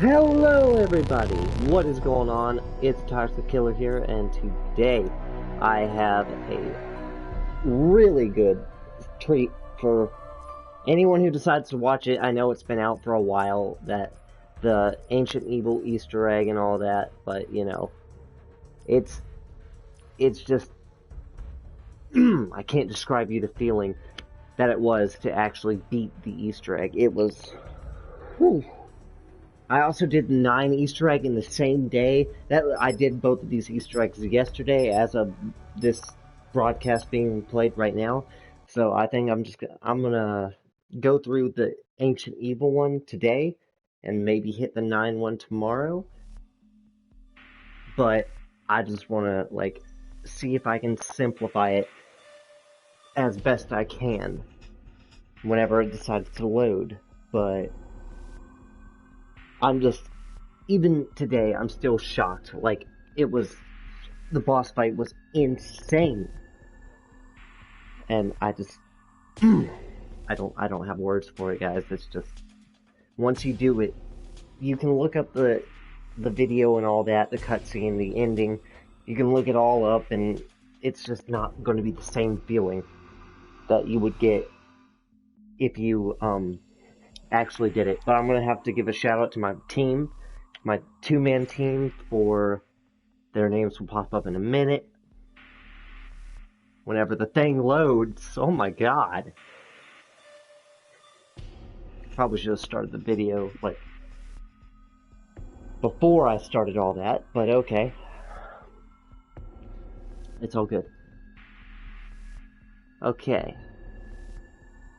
Hello everybody, what is going on? It's Toxic Killer here, and today I have a really good treat for anyone who decides to watch it. I know it's been out for a while, that the Ancient Evil Easter egg and all that, but you know, it's just, I can't describe you the feeling that it was to actually beat the Easter egg. It was, whew. I also did 9 Easter egg in the same day. I did both of these Easter eggs yesterday as of this broadcast being played right now. So I think I'm gonna go through the Ancient Evil one today and maybe hit the 9 one tomorrow. But I just wanna see if I can simplify it as best I can whenever it decides to load. But even today, I'm still shocked. The boss fight was insane. And I don't have words for it, guys. It's just, once you do it, you can look up the video and all that, the cutscene, the ending. You can look it all up, and it's just not going to be the same feeling that you would get if you, actually did it. But I'm gonna have to give a shout out to my team, my 2-man team, for their names will pop up in a minute whenever the thing loads. Oh my god, probably should have started the video before I started all that, but okay, it's all good. Okay,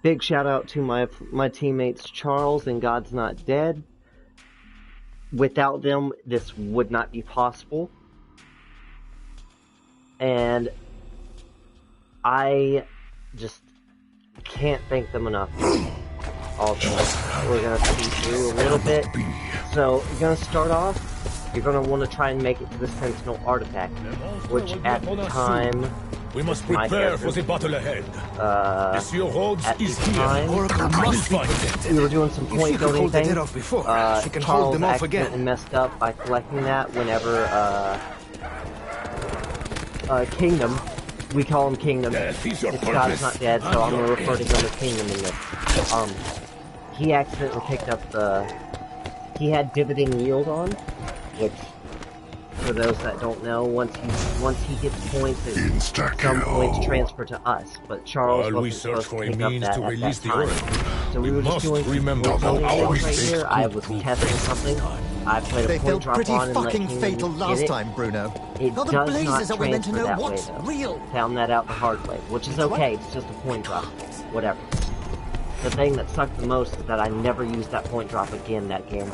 big shout out to my teammates Charles and God's Not Dead. Without them, this would not be possible. And I just can't thank them enough. Also, we're going to speed through a little bit. So, you're going to start off, you're going to want to try and make it to the Sentinel artifact, which at the time, we must prepare for the battle ahead. Monsieur Rhodes is here. We were doing some point building things. Charles accidentally messed up by collecting that whenever, Kingdom, we call him Kingdom. It's God's Not Dead, so I'm gonna refer to him as Kingdom in this. He accidentally picked up he had Dividing Yield on, which, for those that don't know, once he gets points, some points transfer to us. But Charles wasn't supposed to pick up that at that time. So we were just doing right here. I was testing something. I played a point drop on and let Kingdom get it. Time, Bruno. It does not transfer that way though. Found that out the hard way, which is okay. It's just a point drop. Whatever. The thing that sucked the most is that I never used that point drop again that game.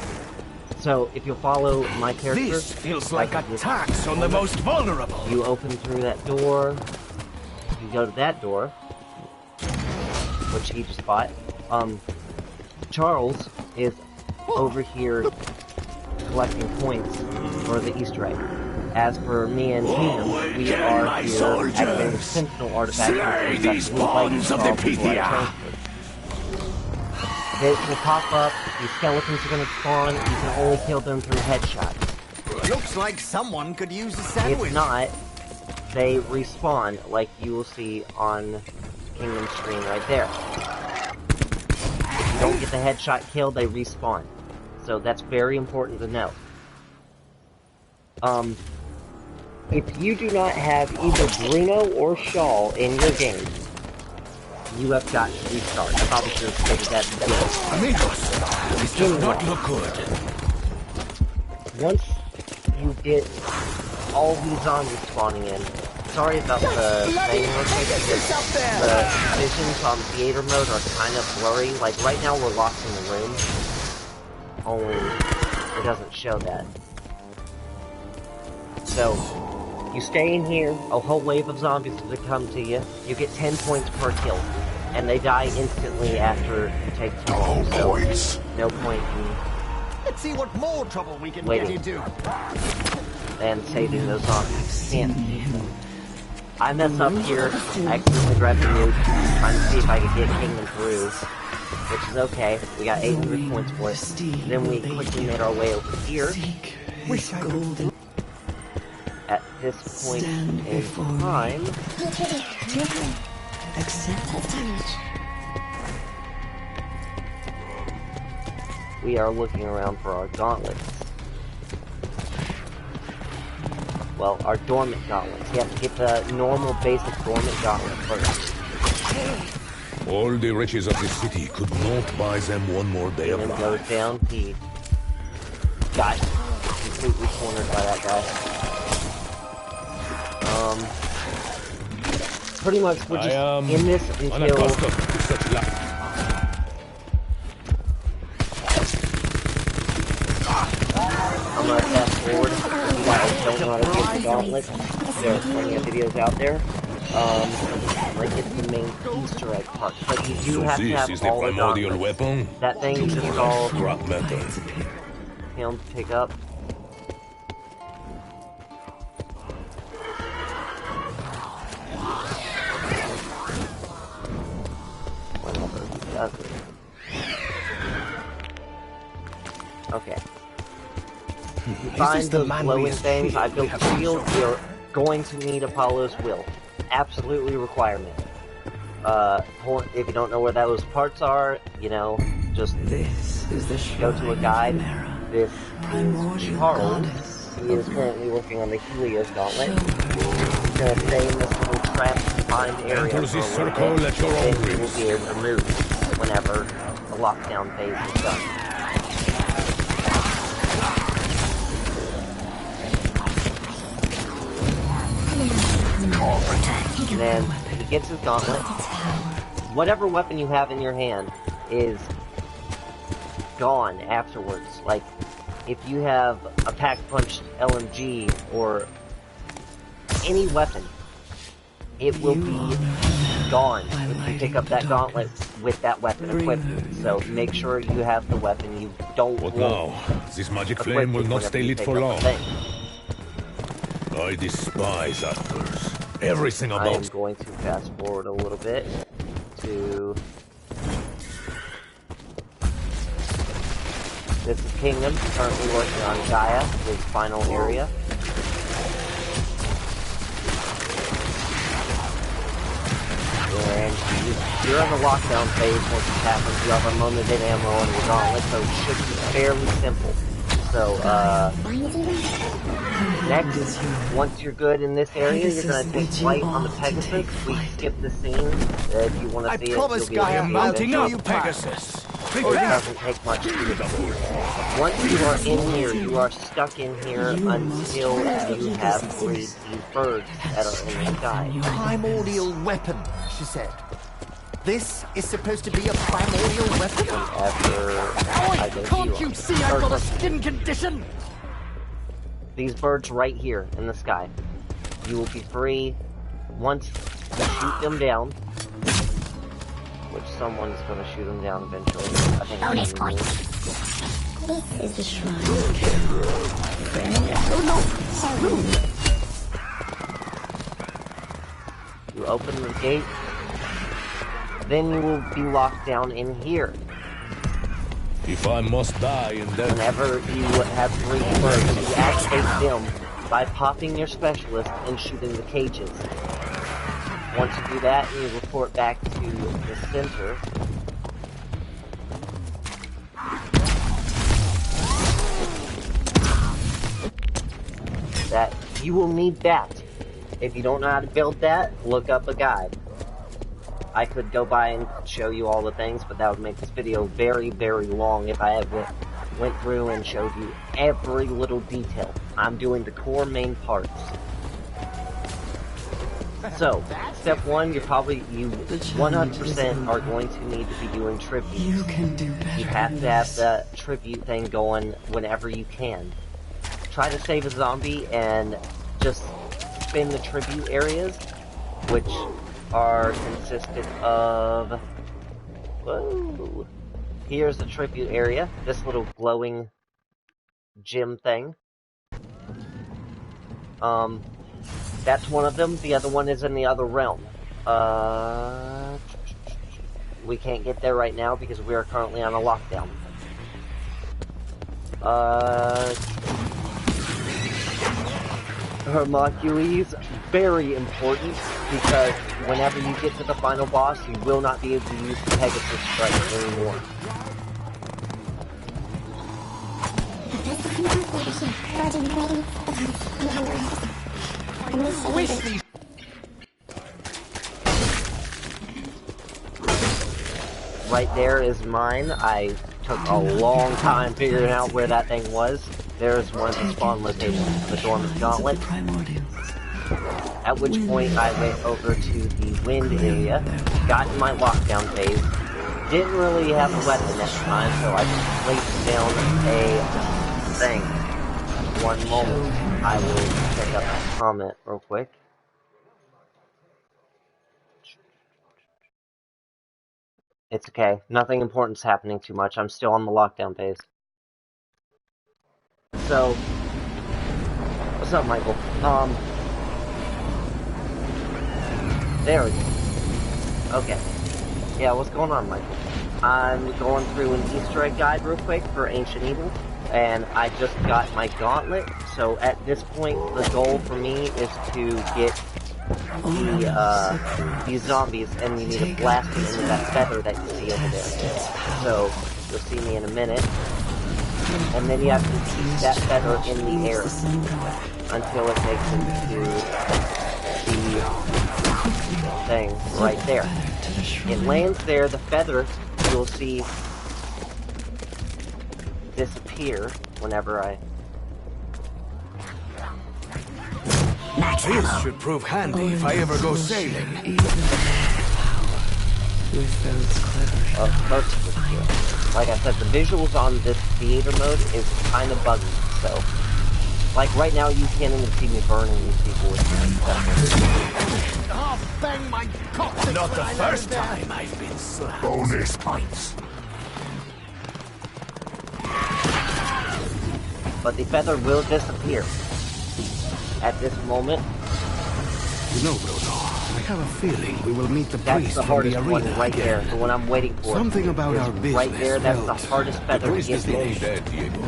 So, if you'll follow my character... This feels like a tax on the most vulnerable! You open through that door, you go to that door, which he just fought. Charles is over here collecting points for the Easter egg. As for me and Kingdom, we are here activating the Sentinel artifact. Slay these pawns of the Pythia! It will pop up, these skeletons are going to spawn, you can only kill them through headshots. Looks like someone could use a sandwich. If not, they respawn, like you will see on Kingdom's screen right there. If you don't get the headshot kill, they respawn. So that's very important to know. If you do not have either Bruno or Shaw in your game, you have got to restart. I probably should have stated that before. Amigos, this does not look good. Once you get all these zombies spawning in, sorry about the thing real quick, the visions on theater mode are kind of blurry. Like right now we're locked in the room, only it doesn't show that. So, you stay in here, a whole wave of zombies will come to you, you get 10 points per kill, and they die instantly after you take too long, so no point in... Let's see what more trouble we can get into. And saving those zombies. Can't. I mess up here, I accidentally grab the nuke, trying to see if I can get Kingdom through. which is okay. We got 800 points for it. Then we quickly made our way over here. At this point in time, we are looking around for our gauntlets. Well, our dormant gauntlets. You have to get the normal basic dormant gauntlet first. All the riches of the city could not buy them one more day of life. Goes down, he got completely cornered by that guy. Pretty much we're just in this until... I'm gonna fast forward. If you guys don't know how to get the gauntlet, there are plenty of videos out there. Like it's the main Easter egg part. But you do have to have all the gauntlets. Weapon? That thing is just all scrap metal. Him to pick up. Okay. You find those glowing things. I built a shield. You're going to need Apollo's Will. Absolutely requirement. If you don't know where those parts are, you know, just go to a guide. This is Charles. He is currently working on the Helios Gauntlet. He's going to stay in this little trap-confined area for a little bit, and he will be able to move whenever the lockdown phase is done. And then he gets his gauntlet. Whatever weapon you have in your hand is gone afterwards. Like, if you have a pack-punched LMG or any weapon, it will be gone if you pick up that gauntlet with that weapon equipped. So make sure you have the weapon you don't want. What now? This magic flame will not stay lit for long. I despise actors. Everything about... I'm going to fast forward a little bit to... This is Kingdom, currently working on Gaia, his final area. And you're in the lockdown phase once it happens. You have unlimited ammo on your gauntlet, so it should be fairly simple. So, next, once you're good in this area, you're going to take flight on the Pegasus. We skip the scene. If you want to see it, you'll be able to mounting up, Pegasus. It doesn't take much to do. Once you are in here, you are stuck in here until you have freed these birds that are in the sky. Primordial weapon, she said. This is supposed to be a primordial weapon? Can't you see I've got a skin condition? These birds right here in the sky. You will be free once you shoot them down. Which someone's gonna shoot them down eventually. I think bonus points. This is the shrine. You open the gate. Then you will be locked down in here. If I must die in that... Whenever you have three birds, you activate them by popping your specialist and shooting the cages. Once you do that, you report back to the center. That you will need that. If you don't know how to build that, look up a guide. I could go by and show you all the things, but that would make this video very, very long if I went through and showed you every little detail. I'm doing the core main parts. So, step one, you 100% are going to need to be doing tributes. You have to have the tribute thing going whenever you can. Try to save a zombie and just spin the tribute areas, which are consisted of... Whoa! Here's the tribute area, this little glowing gem thing. That's one of them. The other one is in the other realm. we can't get there right now because we are currently on a lockdown. Hercules, very important, because whenever you get to the final boss, you will not be able to use the Pegasus Strike anymore. Right there is mine. I took a long time figuring out where that thing was. There's one of the spawn locations, the Dormant Gauntlet. At which point I went over to the wind area, got in my lockdown phase, didn't really have a weapon at the time, so I just placed down a thing. One moment, I will pick up a comment real quick. It's okay. Nothing important's happening too much. I'm still on the lockdown phase. So, what's up, Michael? There we go. Okay. Yeah, what's going on, Michael? I'm going through an Easter egg guide real quick for Ancient Evil, and I just got my gauntlet, so at this point, the goal for me is to get these zombies, and you need to blast them into that feather that you see over there. So, you'll see me in a minute. And then you have to keep that feather in the air until it takes into the thing right there. It lands there, the feather, you'll see disappear whenever I... This should prove handy if I ever go sailing. Like I said, the visuals on this theater mode is kind of buggy, so... Like, right now, you can't even see me burning these people with my I'll bang my cock. Not the first time I've been slapped. Bonus points. But the feather will disappear. At this moment... No, Bruno. I have a feeling we will meet the That's priest the from the hardest arena one right there, again. the one I'm waiting for. Something about our business right there, that's the felt hardest feather to priest get is through. nearly dead, Diego.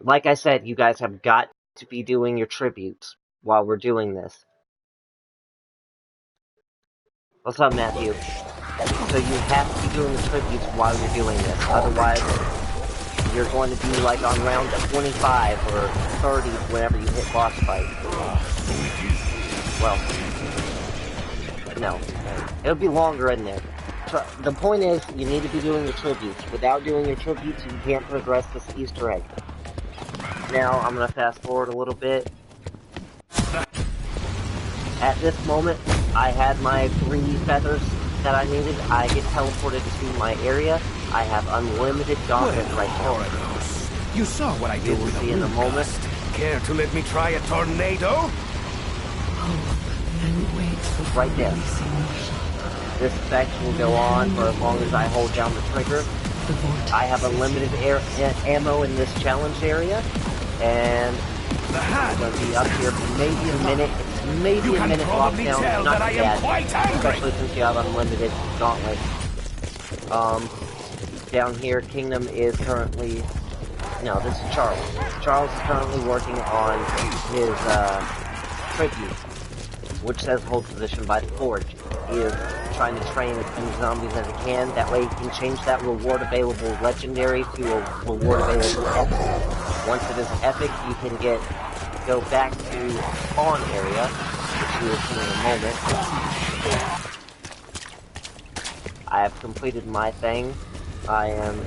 Like I said, you guys have got to be doing your tributes while we're doing this. What's up, Matthew? So you have to be doing the tributes while you're doing this, otherwise you're going to be like on round 25 or 30 whenever you hit boss fight. Well, no. It'll be longer in there. The point is, you need to be doing your tributes. Without doing your tributes, you can't progress this Easter egg. Now, I'm going to fast forward a little bit. At this moment, I had my 3 feathers that I needed. I get teleported to my area. I have unlimited gauntlets right now. You saw what I did with see in a moment. Care to let me try a tornado? Right there. This effect will go on for as long as I hold down the trigger. I have unlimited ammo in this challenge area, and I'm going to be up here for maybe a minute. It's maybe a minute lockdown, not too bad, especially since you have unlimited gauntlets. Down here, Kingdom is currently... No, this is Charles. Charles is currently working on his tribute, which says hold position by the forge. He is trying to train as many zombies as he can. That way he can change that reward available legendary to a reward available epic. Once it is epic, you can go back to spawn area, which you will see in a moment. I have completed my thing. I am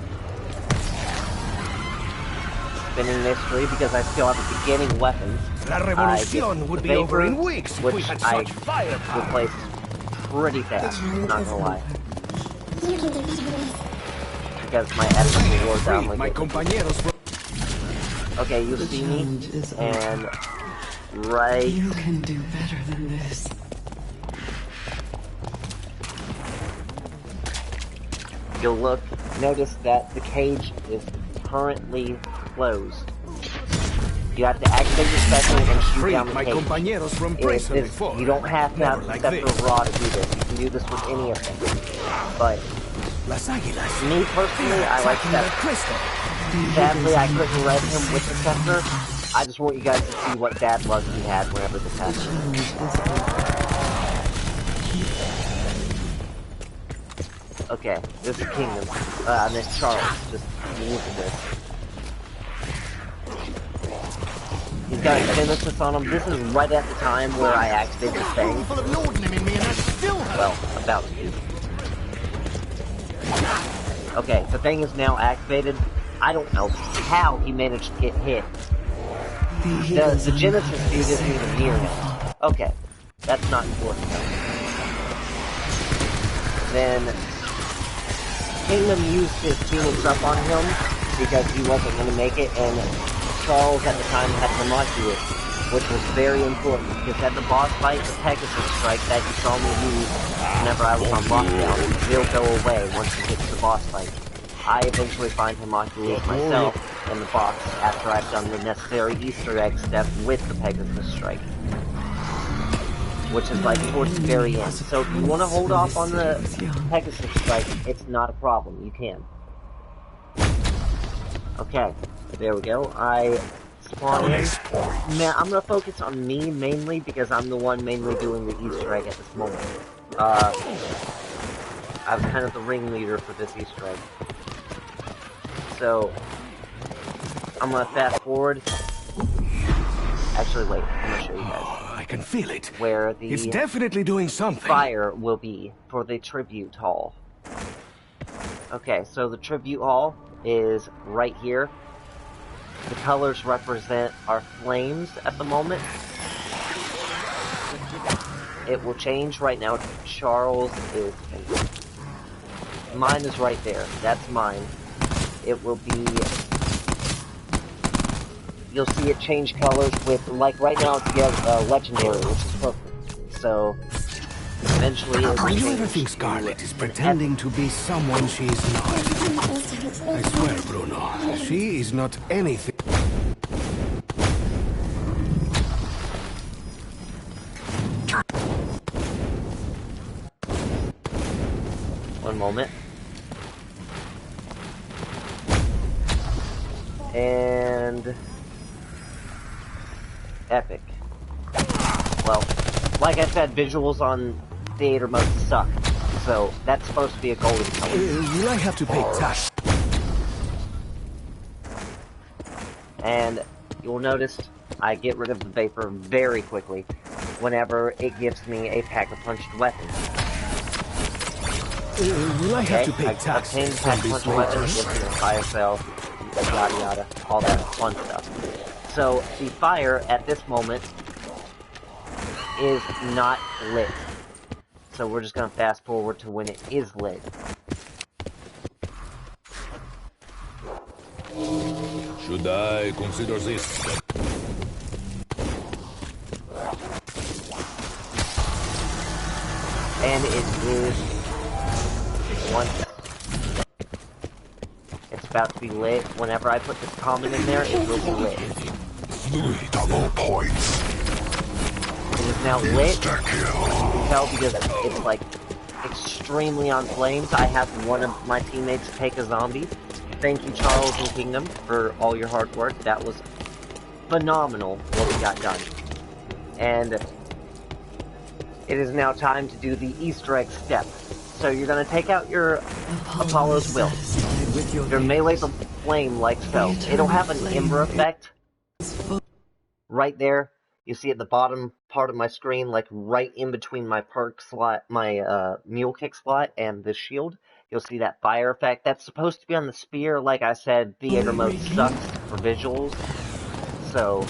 spinning this free because I still have a beginning weapon. La revolution would be over in weeks if we had such firepower. Replaced pretty fast, not gonna lie. Because my epic rewards are My compañeros were... Okay, you see me, and right... You can do better than this. You'll look, notice that the cage is currently closed. You have to activate your special and shoot down the my cage. compañeros from prison and fought. You don't have to have the Like Scepter this. Raw to do this. can do this with any of them. But Las Águilas. me personally, I like Attacking the Scepter. crystal. Sadly, I couldn't read him with the Scepter. I just want you guys to see what bad luck he had whenever this happened. Okay, this is Kingdom. And then Charles. Just look at this. He's got a Genesis on him. This is right at the time where I activated the thing. Full of laudanum in me, and I still hurt. Well, about to. Okay, the thing is now activated. I don't know how he managed to get hit. The Genesis dude isn't even near him. Okay, that's not important. Then Kingdom used his Phoenix up on him because he wasn't going to make it, and Charles at the time had Homunculus, which was very important because at the boss fight, the Pegasus Strike that you saw me use whenever I was on lockdown will go away once you get to the boss fight. I eventually find Homunculus myself in the box after I've done the necessary Easter egg step with the Pegasus Strike, which is like towards the very end. So if you want to hold off on the Pegasus Strike, it's not a problem. You can. Okay, there we go. I spawn in. Man, I'm gonna focus on me mainly because I'm the one mainly doing the Easter egg at this moment. I'm kind of the ringleader for this Easter egg. So, I'm gonna fast forward. Actually, wait, I'm gonna show you guys. I can feel it. Where the It's definitely doing something. fire will be for the tribute hall. Okay, so the tribute hall is right here. The colors represent our flames at the moment. It will change right now. Charles is... Mine is right there. That's mine. It will be... You'll see it change colors with, like right now it's legendary, which is perfect. So, eventually it will Do you change ever think Scarlet is pretending to be someone she is not? I swear, Bruno, she is not anything. One moment. And... Epic. Well, like I said, visuals on theater mode suck. So, that's supposed to be a golden color. Will I have to pay tax? And you'll notice I get rid of the vapor very quickly whenever it gives me a pack-a-punched weapon. Will I have to pay I tax obtain the pack-a-punched weapon, it gives me a fire cell, yada yada, all that fun stuff. So, the fire at this moment is not lit. So we're just gonna fast forward to when it is lit. Should I consider this? And it is... once it's about to be lit, whenever I put this comment in there, it will be lit. Double points. It is now lit. You can tell because it's like extremely on flames. I have one of my teammates take a zombie. Thank you, Charles and Kingdom, for all your hard work. That was phenomenal what we got done. And it is now time to do the Easter egg step. So you're going to take out your Apollo's Will. You're going to melee the flame like so. It'll have an Ember effect. Right there. You see at the bottom part of my screen, like right in between my perk slot, my mule kick slot and the shield. You'll see that fire effect. That's supposed to be on the spear. Like I said, theater mode sucks for visuals. So,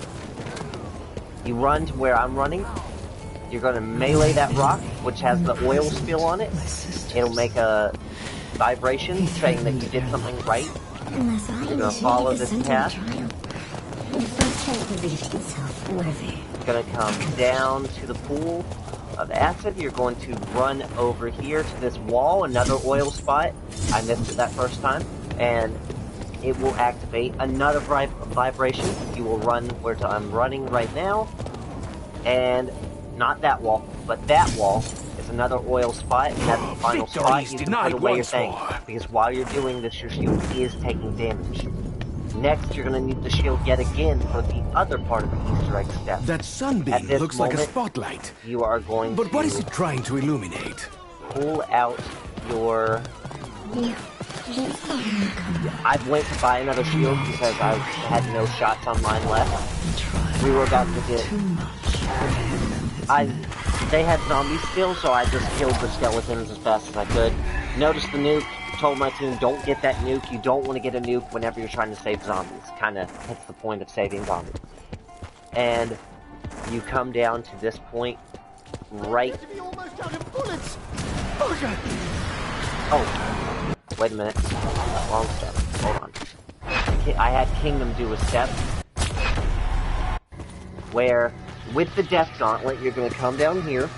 you run to where I'm running. You're going to melee that rock, which has the oil spill on it. It'll make a vibration saying that you did something right. You're going to follow this path. You're going to come down to the pool of acid. You're going to run over here to this wall, another oil spot. I missed it that first time. And it will activate another vibration. You will run where I'm running right now. And not that wall, but that wall is another oil spot, and that's the final Victory spot. is You can denied put away your once thing. more. Because while you're doing this, your shield is taking damage. Next, you're going to need the shield yet again for the other part of the Easter egg step. That At sunbeam this looks like a moment, spotlight. You are going But to what is it trying to illuminate? pull out your... I went to buy another shield because I had no shots on mine left. We were about to get... They had zombies still, so I just killed the skeletons as fast as I could. Noticed the nuke, told my team, don't get that nuke. You don't want to get a nuke whenever you're trying to save zombies. Kinda hits the point of saving zombies. And you come down to this point, right... Oh, wait a minute. Wrong step. Hold on. I had Kingdom do a step where, with the Death Gauntlet, you're going to come down here.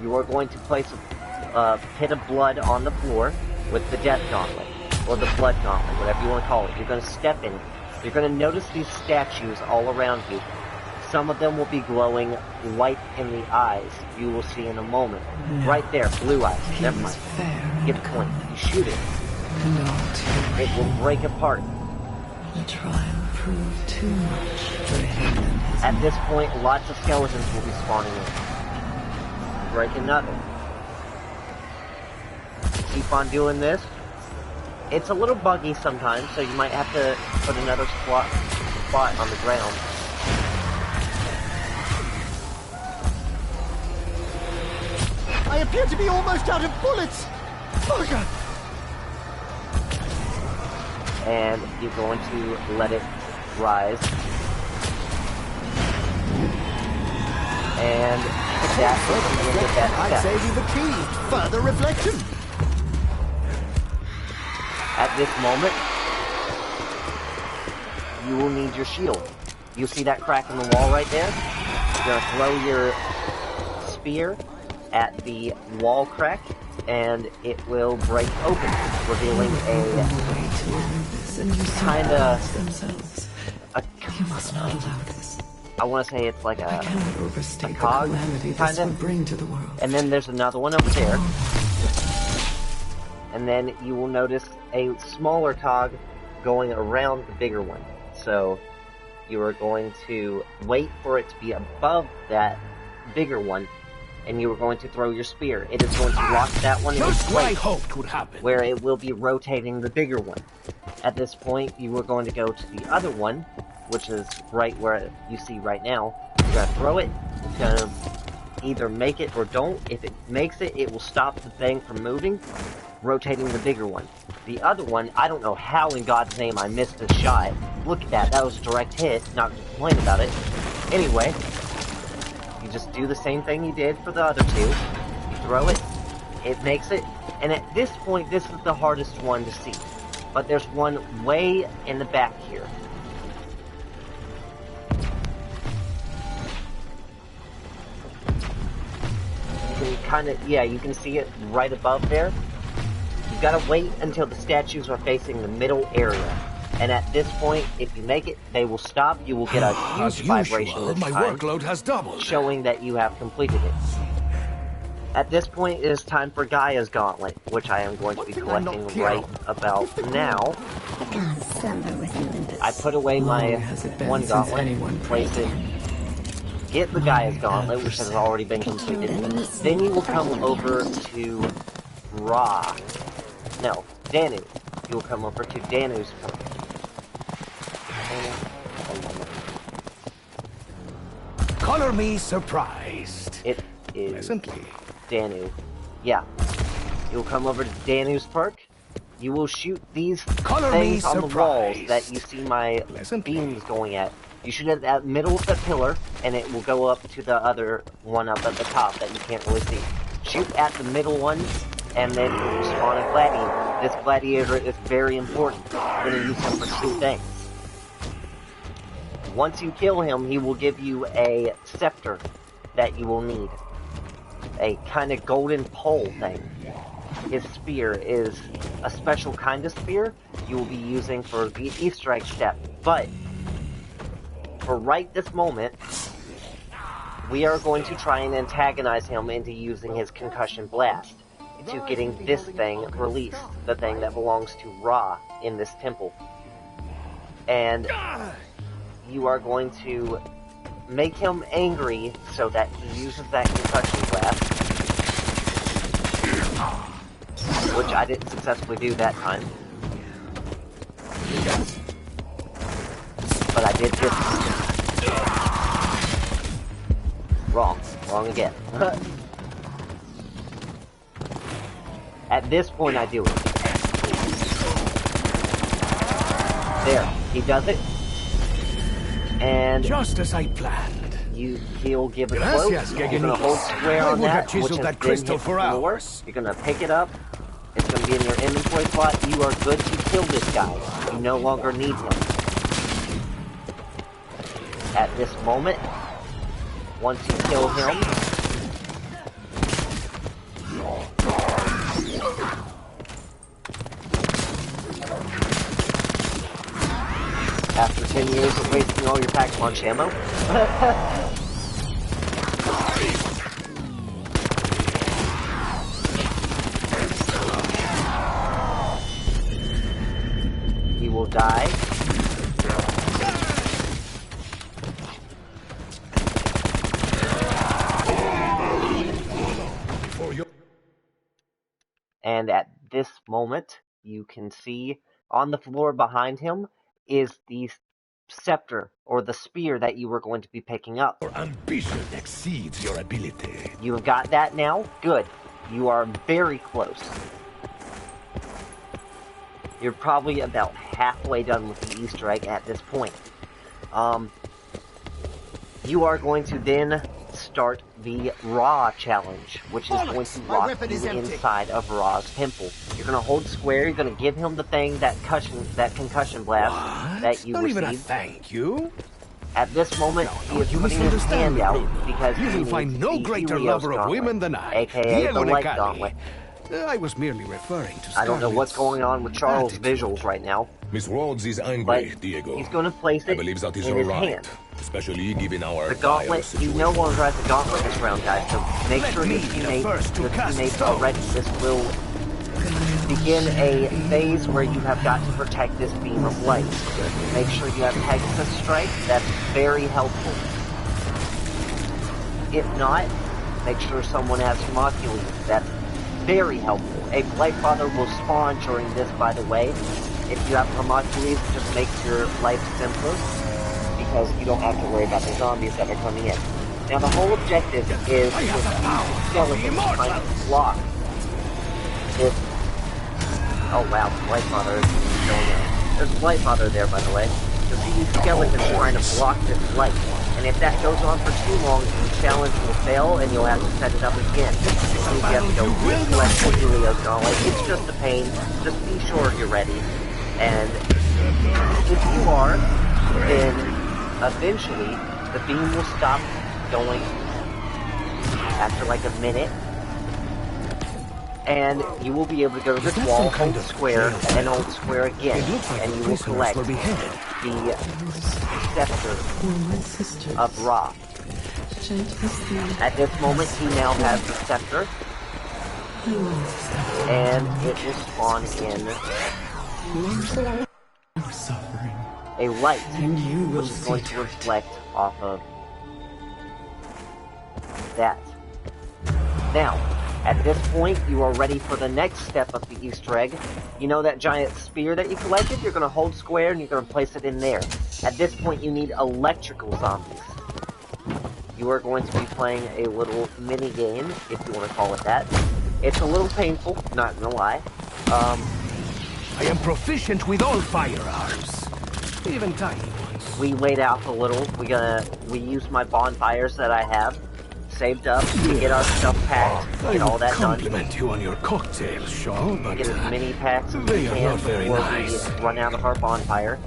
You are going to place a pit of blood on the floor with the Death Gauntlet, or the Blood Gauntlet, whatever you want to call it. You're going to step in. You're going to notice these statues all around you. Some of them will be glowing white in the eyes. You will see in a moment. No. Right there, blue eyes. He Never was mind. fair Get the point. You shoot it. Not It will break apart. the trial proved too much for him and his At this point, lots of skeletons will be spawning in. Break another. Keep on doing this. It's a little buggy sometimes, so you might have to put another spot on the ground. I appear to be almost out of bullets! Bugger! And you're going to let it rise. And that is the end of that I'd say step. we've achieved further reflection! At this moment, you will need your shield. You see that crack in the wall right there? You're going to throw your spear at the wall crack, and it will break open, revealing a kinda... You must not allow this. I want to say it's like I a... cannot overstate the cog, calamity this kinda? would bring to the world. And then there's another one over there. And then you will notice a smaller cog going around the bigger one. So you are going to wait for it to be above that bigger one, and you are going to throw your spear. It is going to lock that one in Just what I place, hoped would happen. where it will be rotating the bigger one. At this point, you are going to go to the other one, which is right where you see right now. You're going to throw it. It's going to either make it or don't. If it makes it, it will stop the thing from moving, rotating the bigger one. The other one, I don't know how in God's name I missed this shot. Look at that, that was a direct hit, not to complain about it. Anyway, you just do the same thing you did for the other two. You throw it, it makes it, and at this point, this is the hardest one to see. But there's one way in the back here. You can you can see it right above there. You gotta wait until the statues are facing the middle area. And at this point, if you make it, they will stop. You will get a As huge vibration usual, this my time, workload has doubled. showing that you have completed it. At this point, it is time for Gaia's Gauntlet, which I am going to be collecting right about now. I put away my Long has it been one since gauntlet, anyone place it, get the Gaia's Gauntlet, which has already been completed. Then you will come over to Danu. You will come over to Danu's point. Color me surprised. It is Pleasantly. Danu. Yeah. You'll come over to Danu's perk. You will shoot these Color things me on the walls surprised. that you see my Pleasantly. beams going at. You shoot it at the middle of the pillar, and it will go up to the other one up at the top that you can't really see. Shoot at the middle one, and then you will spawn a gladiator. This gladiator is very important. You're going to use him for two things. Once you kill him, he will give you a scepter that you will need. A kind of golden pole thing. His spear is a special kind of spear you will be using for the Easter egg step. But, for right this moment, we are going to try and antagonize him into using his concussion blast, to getting this thing released, the thing that belongs to Ra in this temple. And you are going to make him angry so that he uses that concussion blast, which I didn't successfully do that time. But I did this time. Wrong again. At this point, I do it. There, he does it, and just as I planned. He'll give a quote. You're gonna hold square on that, which has that crystal for hours. You're gonna pick it up. It's gonna be in your inventory slot. You are good to kill this guy. You no longer need him. At this moment, once you kill him, after 10 years of wasting all your pack punch ammo, he will die. And at this moment, you can see on the floor behind him is the scepter, or the spear that you were going to be picking up. Your ambition exceeds your ability. You have got that now? Good. You are very close. You're probably about halfway done with the Easter egg at this point. You are going to then start the Ra challenge, which is going to lock you inside of Ra's temple. You're going to hold square, you're going to give him the thing, that concussion blast that you received. Not even a thank you. At this moment, he is putting his hand out because you will find no greater lover of women than I, aka the Light Gauntlet. I was merely referring to I don't know what's going on with Charles' visuals right now. Miss Rhodes is angry, But Diego. he's going to place it I believe that is in his alright, hand. especially given our The gauntlet, you no longer have the gauntlet this round, guys, so make sure your teammates are ready. This will begin a phase where you have got to protect this beam of light. Make sure you have Pegasus Strike, that's very helpful. If not, make sure someone has Homunculus, that's very helpful. A Blightfather will spawn during this, by the way. If you have Homunculus, it just makes your life simpler, because you don't have to worry about the zombies that are coming in. Now the whole objective is to skeletons trying to block this. Oh wow, Blightfather is going in. There's Blightfather there, by the way. You'll see these skeletons trying to block this light. And if that goes on for too long, the challenge will fail and you'll have to set it up again. So you have to go with less Helio's knowledge. It's just a pain. Just be sure you're ready. And if you are, then eventually the beam will stop going after like a minute. And you will be able to go to this wall, hold square, and then hold square again. And you will collect the scepter of Ra. At this moment, he now has the scepter. And it will spawn in a light, which is going to reflect off of that. Now, at this point, you are ready for the next step of the Easter egg. You know that giant spear that you collected? You're going to hold square and you're going to place it in there. At this point, you need electrical zombies. You are going to be playing a little mini game, if you want to call it that. It's a little painful, not gonna lie. I am proficient with all firearms, even tiny ones. We laid out a little. We used my bonfires that I have saved up to get our stuff packed, get all that done. I compliment you on your cocktail, Shaw, but get as many packs as we they are can not very before nice. we run out of our bonfire.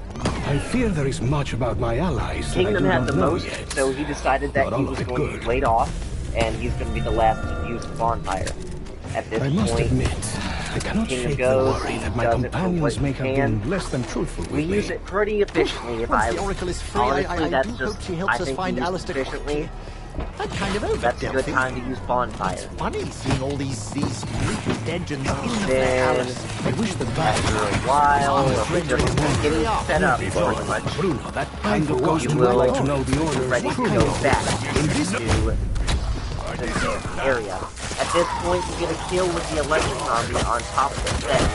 I fear there is much about my allies that I Kingdom do had not the know most, yet. so he decided that Not he all was of it going good. to wait off, and he's going to be the last to use the bonfire. At this I must point, admit, I cannot Kingdom shake the goes, worry that he my does it for companions what may he have can. been less than truthful with we me. use it pretty efficiently. If Once I the Oracle is free, honestly, I that's do just hope she helps I us think find we use it Alistair efficiently. I'm kind of That's a good overdosing. time to use bonfire. Funny seeing all these freakish legends in the Then, palace. I wish the bad after a while, of Afraid just to getting set up pretty much, Bruno, that kind of ghost you would will like to know the orders. ready to Bruno, go back in this to this area. At this point, you get a kill with the electric zombie on top of the bed.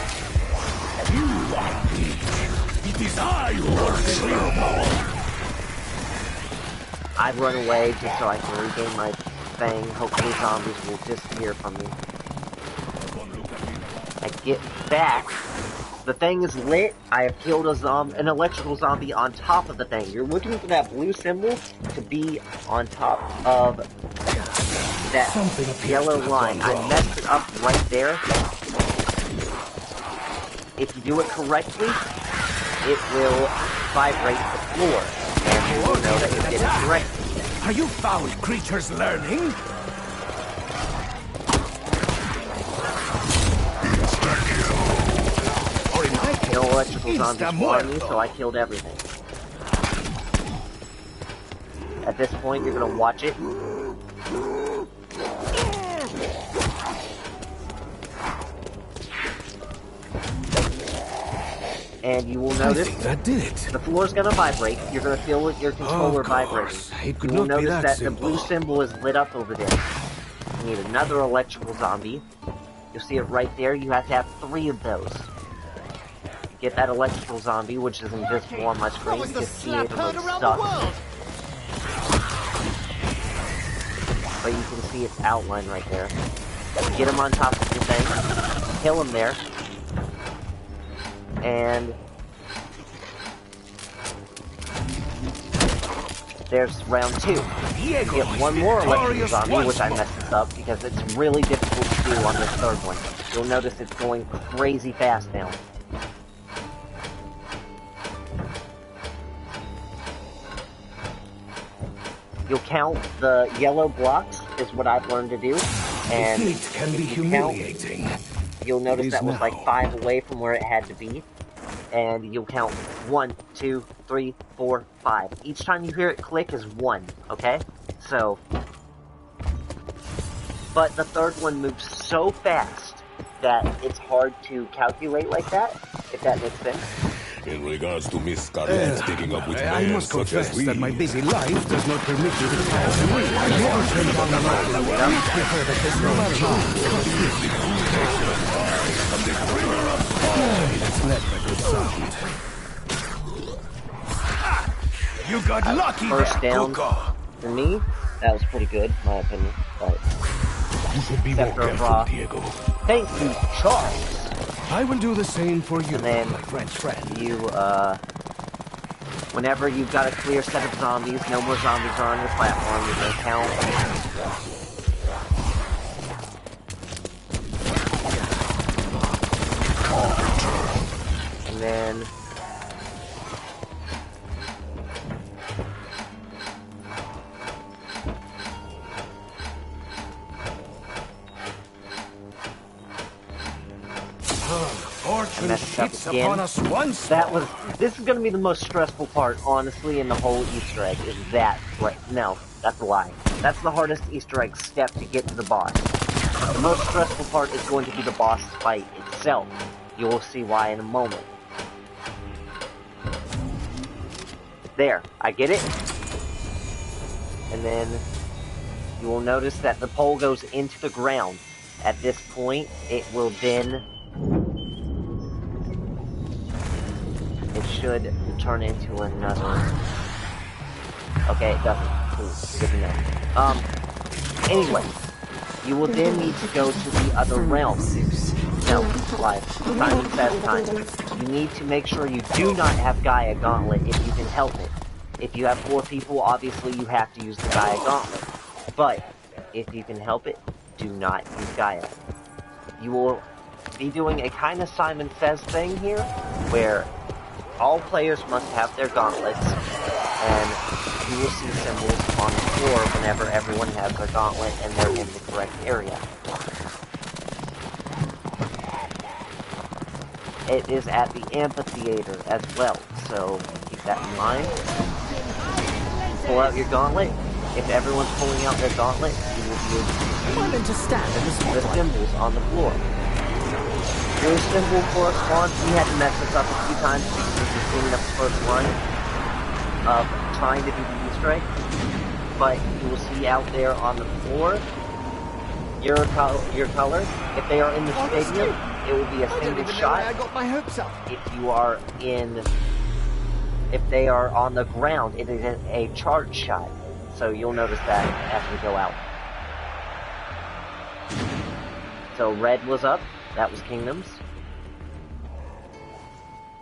It is I who are I run away just so I can regain my thing. Hopefully zombies will disappear from me. I get back. The thing is lit. I have killed an electrical zombie on top of the thing. You're looking for that blue symbol to be on top of that yellow line. I messed it up right there. If you do it correctly, it will vibrate the floor, and you will know that you did it correctly. Are you foul creatures learning? Or in my case, No electrical zombies spawned me, so I killed everything. At this point, you're gonna watch it. And you will I notice think that did it. the floor's gonna vibrate. You're gonna feel your controller Of vibrating. course. It could You will not be notice that that the blue simple. symbol is lit up over there. You need another electrical zombie. You'll see it right there. You have to have 3 of those. Get that electrical zombie, which is invisible on my That screen. was You the can see slap it heard looks around the stuck, world. but you can see its outline right there. Get him on top of the thing. Kill him there. And there's round 2. You get one more electrical zombie, which I messed this up because it's really difficult to do on this third one. You'll notice it's going crazy fast now. You'll count the yellow blocks, is what I've learned to do. And The heat can be if you count, humiliating. you'll notice is that was now. like 5 away from where it had to be. And you'll count 1, 2, 3, 4, 5. Each time you hear it click is 1, okay? So, but the third one moves so fast that it's hard to calculate like that, if that makes sense. In regards to Miss Scarlet taking up with I men must such as confess we, that my busy life does not permit me to pass a week. I never turned on the light. I prefer that there's no That's never a good sound. You got lucky First there, down Cuco. for me, that was pretty good, in my opinion. But you should be more Except for careful, Ra. Diego. thank you, Charles. I will do the same for you, And then my French friend. you, whenever you've got a clear set of zombies, no more zombies are on your platform, you're gonna count. And then Fortune messed up shits again. upon us once. this is gonna be the most stressful part, honestly, in the whole Easter egg, is that, no, that's a lie. That's the hardest Easter egg step to get to the boss. The most stressful part is going to be the boss fight itself. You will see why in a moment. There, I get it. And then you will notice that the pole goes into the ground. At this point, it will then... It should turn into another... Okay, it doesn't. Cool, good to know. Anyway, you will then need to go to the other realm. No, live. Simon says time. You need to make sure you do not have Gaia Gauntlet if you can help it. If you have 4 people, obviously you have to use the Gaia Gauntlet. But, if you can help it, do not use Gaia. You will be doing a kind of Simon Says thing here, where all players must have their gauntlets, and you will see symbols on the floor whenever everyone has their gauntlet and they're in the correct area. It is at the amphitheater as well, so keep that in mind. Pull out your gauntlet, if everyone's pulling out their gauntlet, you will be able to Am I meant to stand in the see the spotlight? symbols on the floor. Your symbol corresponds. We had to mess this up a few times because this is cleaning up the first run of trying to do the Easter egg. But you will see out there on the floor your color. If they are in the stadium, it will be a I don't single even know why I shot. got my hopes up. If they are on the ground, it is a charge shot. So you'll notice that as we go out. So red was up. That was Kingdoms.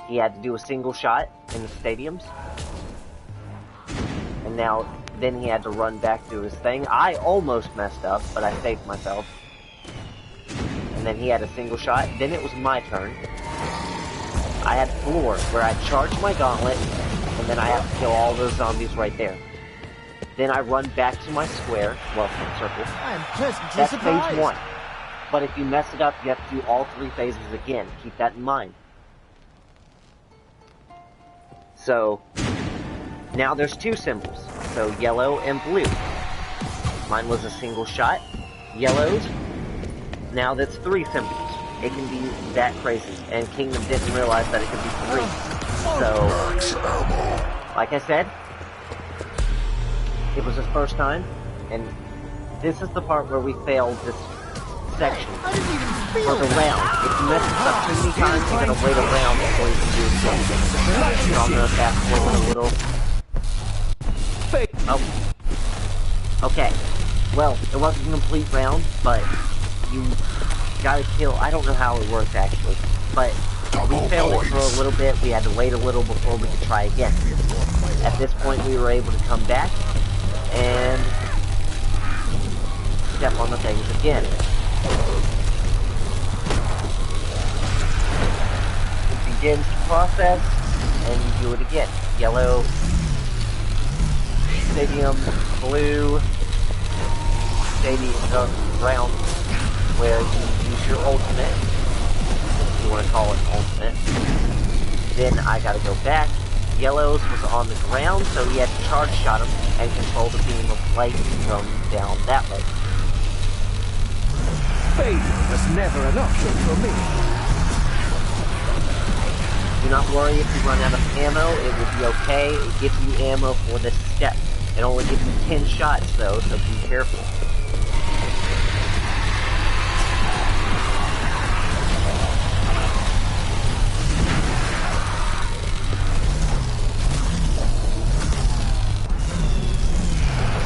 He had to do a single shot in the stadiums. And then he had to run back to his thing. I almost messed up, but I saved myself. And then he had a single shot. Then it was my turn. I had floor, where I charged my gauntlet, and then I have to kill all those zombies right there. Then I run back to my square, well, circle. I am pleasantly That's surprised. phase 1. But if you mess it up, you have to do all 3 phases again. Keep that in mind. So, now there's 2 symbols. So, yellow and blue. Mine was a single shot. Yellows, now that's 3 symbols. It can be that crazy. And Kingdom didn't realize that it could be 3. So, like I said, it was his first time. And this is the part where we failed this section. I didn't even For feel the that. round. If you mess this up too many times, you're gonna wait around before you can do it again. So I'm gonna fast forward a little. Oh. Okay. Well, it wasn't a complete round, but you gotta kill. I don't know how it works actually, but we failed it for a little bit. We had to wait a little before we could try again. At this point, we were able to come back and step on the things again. It begins the process, and you do it again. Yellow, stadium, blue, stadium, brown, where you use your ultimate, if you want to call it ultimate. Then I gotta go back. Yellow's was on the ground, so he had to charge shot him and control the beam of light from down that way. Failure was never an option for me. Do not worry if you run out of ammo, it will be okay. It gives you ammo for this step. It only gives you 10 shots though, so be careful.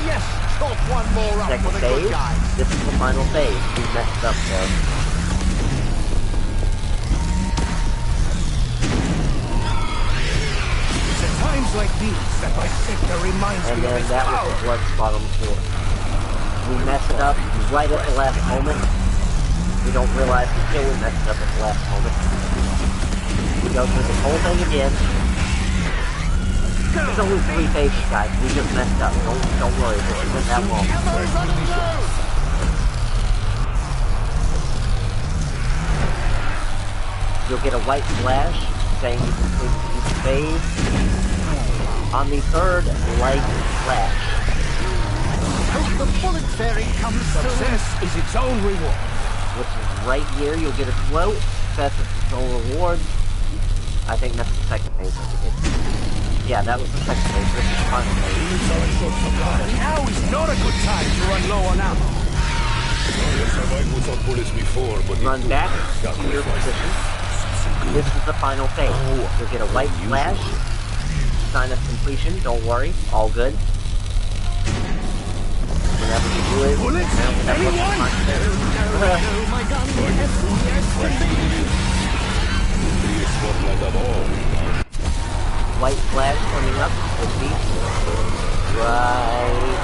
Yes, chalk one more up Second for the good phase, guys. this is the final phase. You messed up there. It's at times like these that my sector reminds And me of then its that was power. the blood spot on the floor. We messed it up right at the last moment. We don't realize until we messed it up at the last moment. We go through the whole thing again. There's only 3 phases, guys. We just messed up. Don't worry, this isn't that long. Ammo's running low. You'll get a white flash saying you completed each phase. On the 3rd light flash, Hope the bullet fairing comes soon. Success is its own reward. which is right here, you'll get a float. Success is its own reward. I think that's the second phase that we did. Yeah, that was the second phase. This is the final phase. Now is not a good time to run low on ammo. I survived without bullets before, but Run back to your position. This is the final phase. You'll get a white flash. Sign of completion. Don't worry. All good. Whenever you do it, Bullets? whenever you Anyone? punch it. Oh my gun. the spotlight of all. White flash coming up. Will be right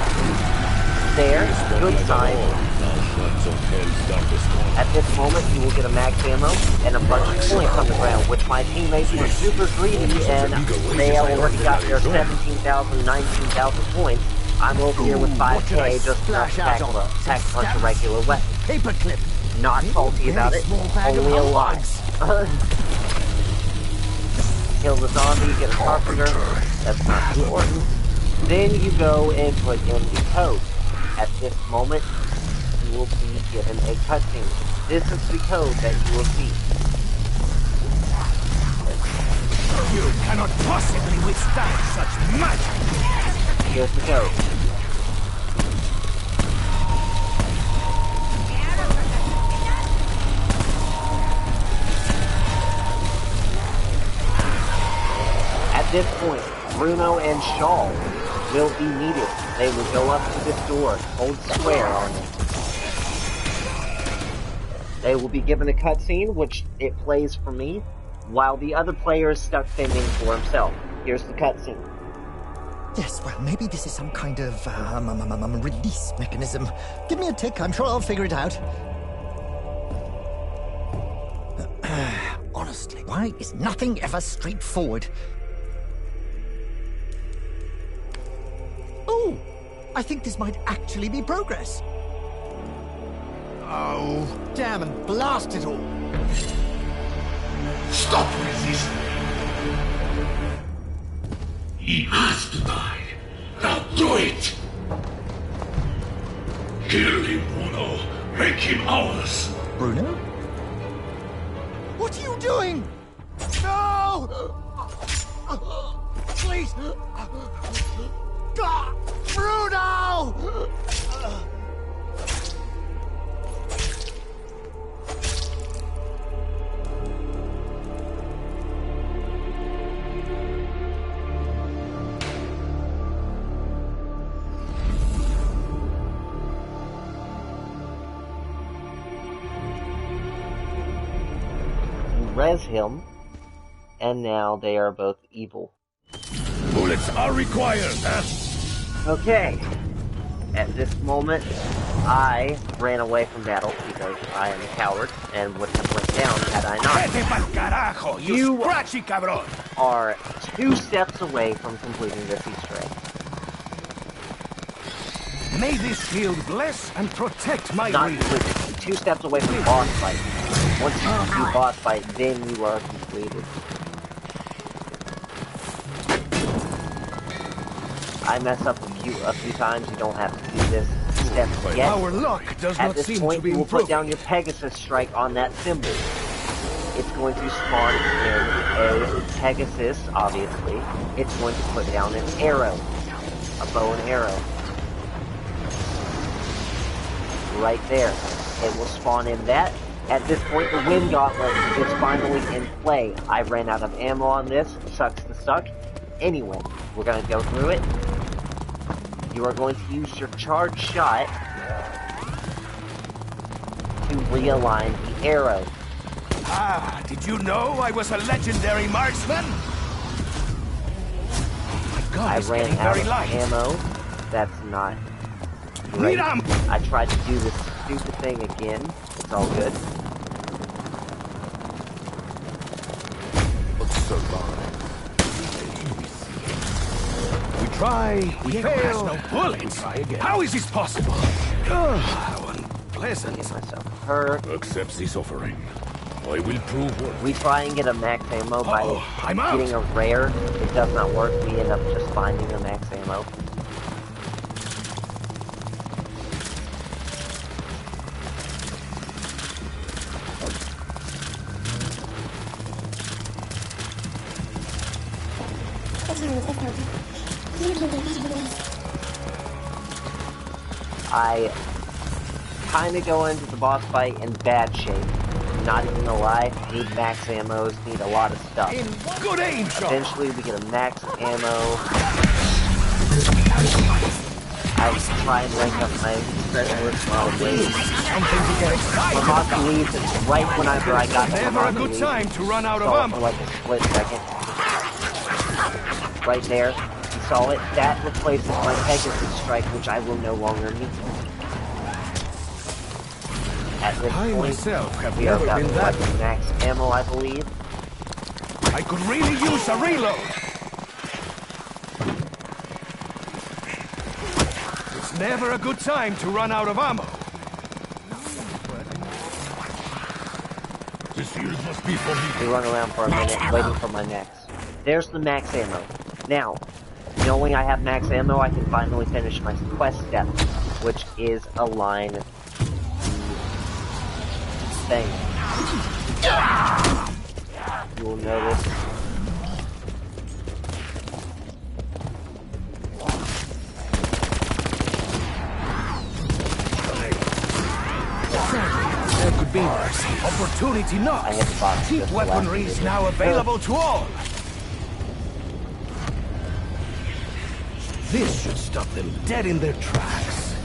there. Good sign. Lands of hell's darkest corner. At this moment, you will get a max ammo and a bunch of points on the ground, which my teammates were super greedy, and they already got their 17,000, 19,000 points. I'm over here with What did I 5k just to splash out on? pack a bunch of regular weapons. Paperclip. Not salty about it, Small bag of only a hot lot. dogs. Kill the zombie, get a carpenter. That's not important. Then you go and put in the code. At this moment, you will be given a cutscene. This is the code that you will see. You cannot possibly withstand such magic! Here's the code. At this point, Bruno and Shaw will be needed. They will go up to this door, hold square on it. They will be given a cutscene, which it plays for me, while the other player is stuck fending for himself. Here's the cutscene. Yes, well, maybe this is some kind of release mechanism. Give me a tick, I'm sure I'll figure it out. Honestly, why is nothing ever straightforward? Oh, I think this might actually be progress. Oh, damn and blast it all. Stop resisting. He has to die. Now do it! Kill him, Bruno. Make him ours. Bruno? What are you doing? No! Please! Bruno! Res him, and now they are both evil. Bullets are required, huh? Okay. At this moment, I ran away from battle because I am a coward and would have went down had I not. Vete pa'l carajo, you scratchy cabrón! Are 2 steps away from completing this Easter egg. May this shield bless and protect my Not reader. completed. 2 steps away from boss fight. Once you do boss fight, then you are completed. I mess up a few times. You don't have to do this step yet. Our luck does At not this seem point, to be you will put improving. down your Pegasus strike on that symbol. It's going to spawn in a Pegasus, obviously. It's going to put down an arrow. A bow and arrow. Right there. It will spawn in that. At this point, the Wind Gauntlet is finally in play. I ran out of ammo on this. Sucks to suck. Anyway, we're going to go through it. You are going to use your charge shot to realign the arrow. Ah, did you know I was a legendary marksman? My gun I is ran getting out very of light. ammo. That's not great. Miram! I tried to do this stupid thing again. It's all good. We try, we fail. No bullets. Try again. How is this possible? Oh, how unpleasant. Get myself hurt. Accept this offering. I will prove what. We try and get a max ammo by I'm out. getting a rare. It does not work. We end up just finding a max ammo. I kind of go into the boss fight in bad shape. Not even gonna lie, need max ammos, need a lot of stuff. In good aim shot. Eventually we get a max ammo. I try and rank up my specialist while waiting. Ramaka leaves right whenever I got to Never a Ramaka good leaves. time to run out of Saw it ammo. for like a split second. Right there. You saw it. That replaces my Pegasus strike, which I will no longer need. At this I point, myself have we are never about been to that. collect max ammo, I believe. I could really use a reload. It's never a good time to run out of ammo. The shield must be for me. We run around for a minute, waiting for my next. There's the max ammo. Now, knowing I have max ammo, I can finally finish my quest step, which is align the thing. You will notice There could be mercy. Opportunity knocks. I hit the box. Cheap just the weaponry last is now available to all. This should stop them dead in their tracks.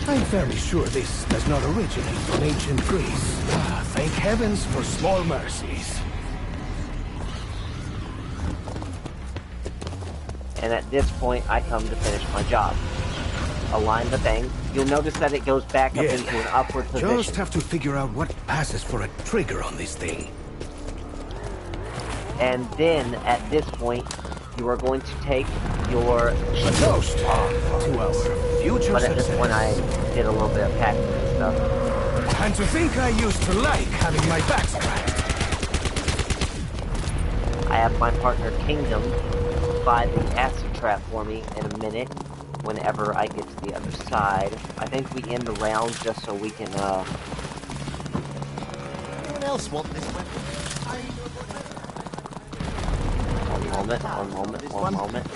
I'm fairly sure this does not originate from ancient Greece. Ah, thank heavens for small mercies. And at this point, I come to finish my job. Align the thing. You'll notice that it goes back up into an upward position. Just have to figure out what passes for a trigger on this thing. And then, at this point, you are going to take your A toast to our future But at this success. point, I did a little bit of packing and stuff. And to think I used to like having my back scratched. I have my partner Kingdom buy the acid trap for me in a minute whenever I get to the other side. I think we end the round just so we can, Anyone else want this weapon? One moment.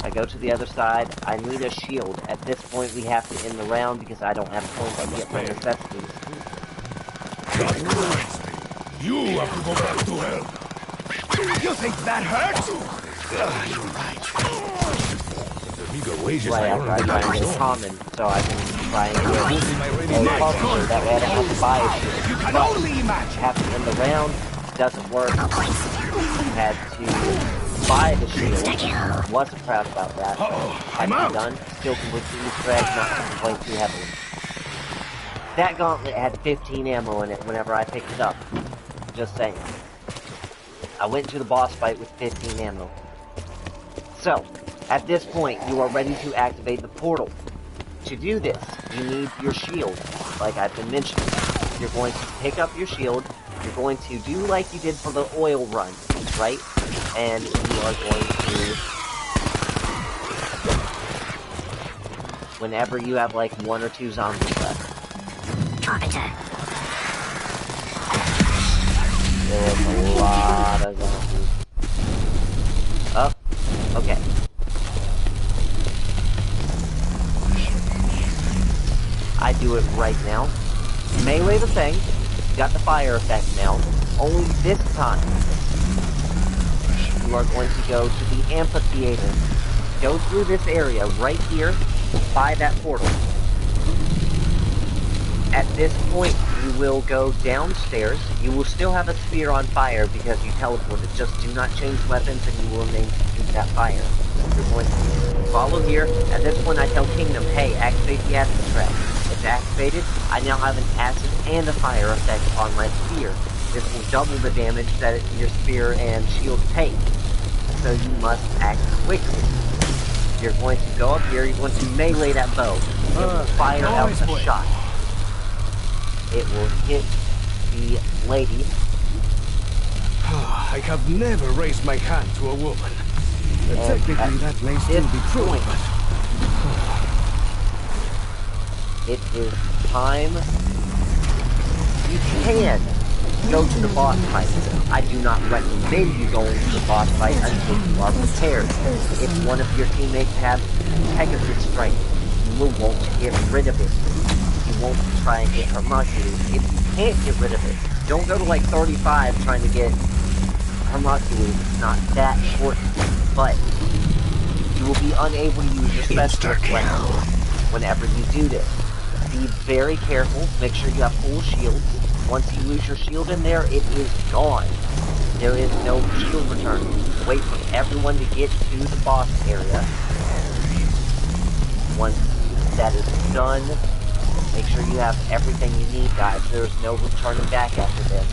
I go to the other side. I need a shield. At this point, we have to end the round because I don't have points to get my necessities. God Christ! You have to go back to hell! You think that hurts? You're right. The bigger wages Right I after I earn, try and the get more. common, so I can try and get Losing my ready a made. popular. That way I don't have to buy a shield. You can But only imagine. have to end the round. Doesn't work. Had to buy the shield. Wasn't proud about that. I'm Hadn't out. done. Still completely Easter egg, not to complain too heavily. That gauntlet had 15 ammo in it whenever I picked it up. Just saying. I went to the boss fight with 15 ammo. So, at this point, you are ready to activate the portal. To do this, you need your shield, like I've been mentioning. You're going to pick up your shield, you're going to do like you did for the oil run, right? And you are going to... Whenever you have like 1 or 2 zombies left. There's a lot of zombies. Oh, okay. I do it right now. Melee the thing. Got the fire effect now. Only this time, you are going to go to the amphitheater. Go through this area right here by that portal. At this point, you will go downstairs. You will still have a spear on fire because you teleported. Just do not change weapons and you will remain to keep that fire. You're going to follow here. At this point, I tell Kingdom, hey, activate the acid trap. It's activated. I now have an acid and a fire effect on my spear. This will double the damage that your spear and shield take. So you must act quickly. You're going to go up here. You're going to melee that bow. It will fire out a shot. It will hit the lady. I have never raised my hand to a woman. Technically, that may still be true, point, but... It is time. You can go to the boss fight. I do not recommend you going to the boss fight until you are prepared. If one of your teammates has Pegasus Strike, you will want to get rid of it. You won't try and get Hermocules. If you can't get rid of it, don't go to like 35 trying to get Hermocules. It's not that important. But you will be unable to use your specialist weapon whenever you do this. Be very careful. Make sure you have full shields. Once you lose your shield in there, it is gone. There is no shield return. Wait for everyone to get to the boss area. Once that is done, make sure you have everything you need, guys. There's no returning back after this.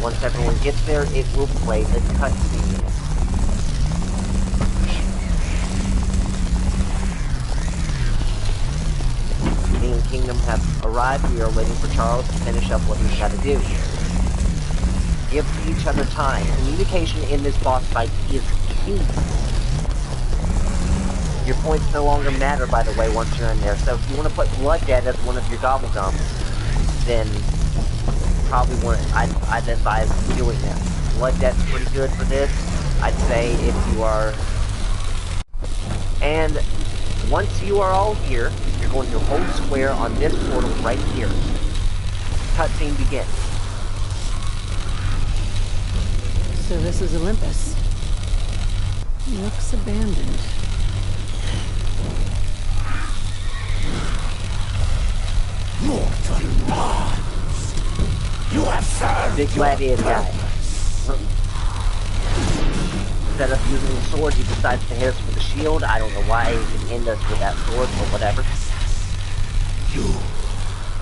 Once everyone gets there, it will play the cutscene. Me and Kingdom have arrived. We are waiting for Charles to finish up what he's got to do. Give each other time. Communication in this boss fight is key. Your points no longer matter, by the way, once you're in there. So if you want to put Blood Dead as one of your gobblegums, then probably I'd advise doing that. Blood Dead's pretty good for this. I'd say if you are... And once you are all here, you're going to hold square on this portal right here. Cutscene begins. So this is Olympus. Looks abandoned. Mortal bonds. You have served. Big gladiator guy. Instead of using the sword, he decides to hit us with a shield. I don't know why he can end us with that sword, but whatever. You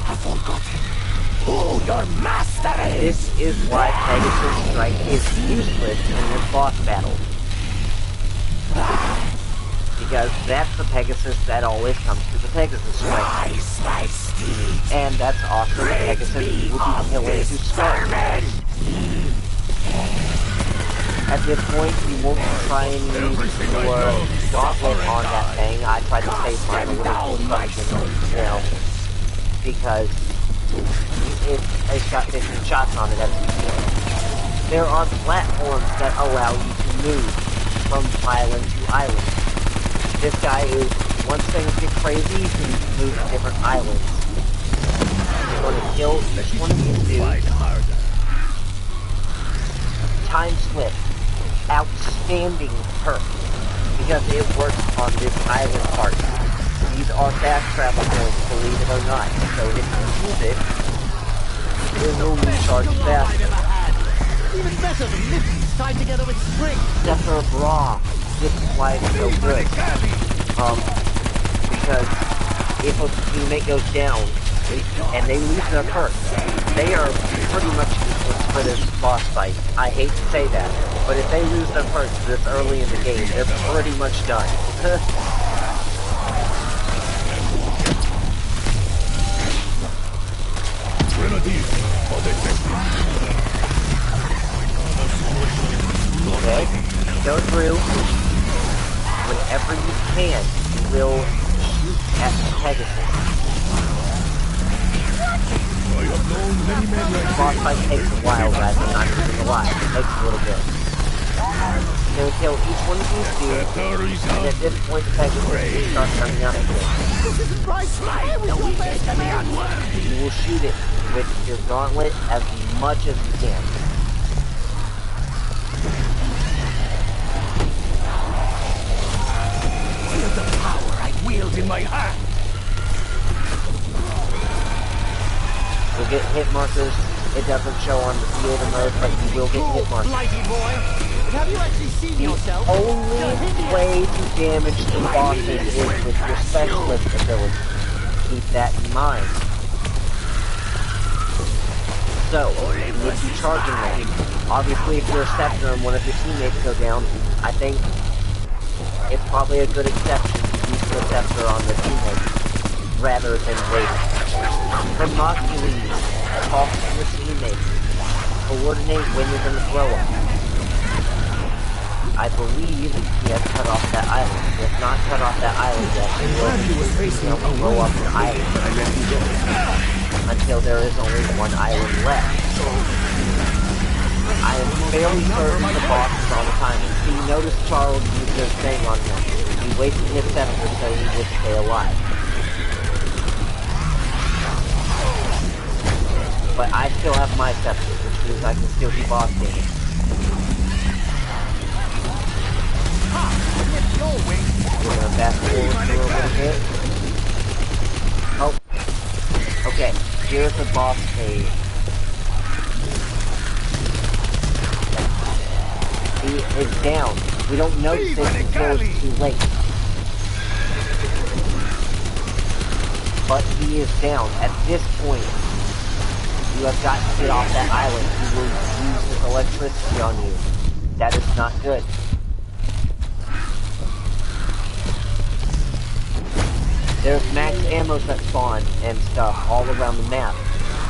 have forgotten who your master is. This is why Pegasus Strike is useless in this boss battle. Because that's the Pegasus that always comes to the Pegasus Strike. Rise, my steed. And that's also the Pegasus you will be killing to start. At this point, you won't try and use your gauntlet on that thing. I tried to save mine a little too much, you know, because it's got 15 shots on it as before. There are platforms that allow you to move from island to island. This guy is, once things get crazy, you can move to different islands. You're going to kill each one of these dudes. Time Slip. Outstanding perk, because it works on this island part. These are fast travel points, believe it or not, so if you use it, it will recharge faster. Even better than Miffy's tied together with string. Scepter of Ra, this is why it's so good. Because if a teammate goes down, and they lose their perk, they are pretty much useless for this boss fight. I hate to say that, but if they lose their perks this early in the game, they're pretty much done. Okay, go through. Whenever you can, you will shoot at the Pegasus. The boss fight takes a while, guys, I'm not even gonna lie. It takes a little bit. You're gonna kill each one of these dudes, and at this point the Pegasus will start coming out again. You will shoot it with your gauntlet as much as you can. Feel the power I wield in my hand. You'll get hit markers. It doesn't show on the theater mode, but you will get hit markers. Blighty boy. But have you actually seen yourself? The only way to damage the bosses is with your specialist ability. Keep that in mind. So, you would be charging them. Obviously, if you're a Scepter and one of your teammates go down, I think it's probably a good exception to use the Scepter on the teammate, rather than waiting. Hermocules, talk to your teammates. Coordinate when you're going to throw them. I believe he has cut off that island. If not cut off that island yet, he will blow up the island until there is only one island left. I am fairly certain the boss is on the timer. See, notice Charles used his thing on him. He wasted his scepter so he would stay alive. But I still have my scepter, which means I can still do boss damage. We're gonna fast forward for a little bit. Oh. Okay, here's the boss cave. He is down. We don't notice it until it's too late. But he is down. At this point, you have got to get off that island. He will use his electricity on you. That is not good. There's max ammo that spawn and stuff all around the map,